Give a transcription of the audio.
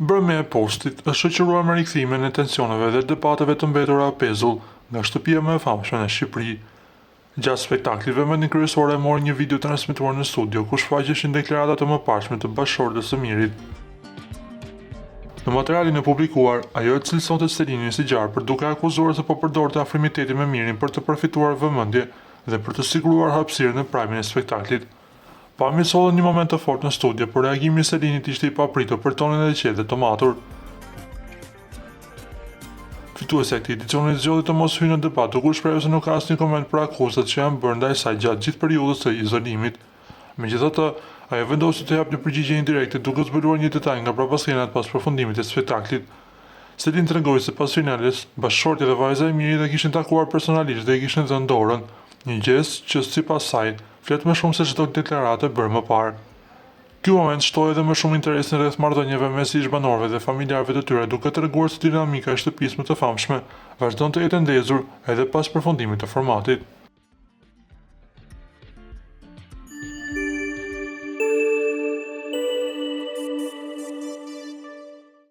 Brëmja e postit është shoqëruar me rikthimin e tensioneve dhe debateve të mbetura pezull nga shtëpia më e famshme në Shqipëri. Gjatë spektaklit, vëmendjen kryesore e mori një video transmetuar në studio ku shfaqeshin deklaratat e mëparshme të bashkëshortes së Mirit. Në materialin e publikuar, ajo e cilësonte Selinin si gjarpër duke akuzuar se po përdorte afrimitetin me Mirin për të përfituar vëmendje dhe për të siguruar hapësirën në prajmin e spektaklit. Pamjet sollën një moment të fortë në studio, por reagimi i Selinit ishte i papritur për tonin e qetë dhe të matur. Fituesja e këtij edicioni zgjodhi të mos hyjë në debat, duke shprehur se nuk ka asnjë koment për akuzat që janë bërë ndaj saj gjatë gjithë periudhës së izolimit. Megjithatë, ajo vendosi të japë një përgjigje indirekte duke zbuluar një detaj nga prapaskenat pas përfundimit të spektaklit. Selin tregoi se pas finales, bashkëshortja dhe vajza e Mirit e kishin takuar personalisht dhe i kishin dhënë dorën, një gest që sipas saj flet më shumë se çdo deklaratë bërë më parë. Ky moment shtoi edhe më shumë interesin rreth marrëdhënieve mes ish-banorëve dhe familjarëve të tyre, duke treguar se dinamika e shtëpisë më të famshme vazhdon të jetë ndezur edhe pas përfundimit të formatit.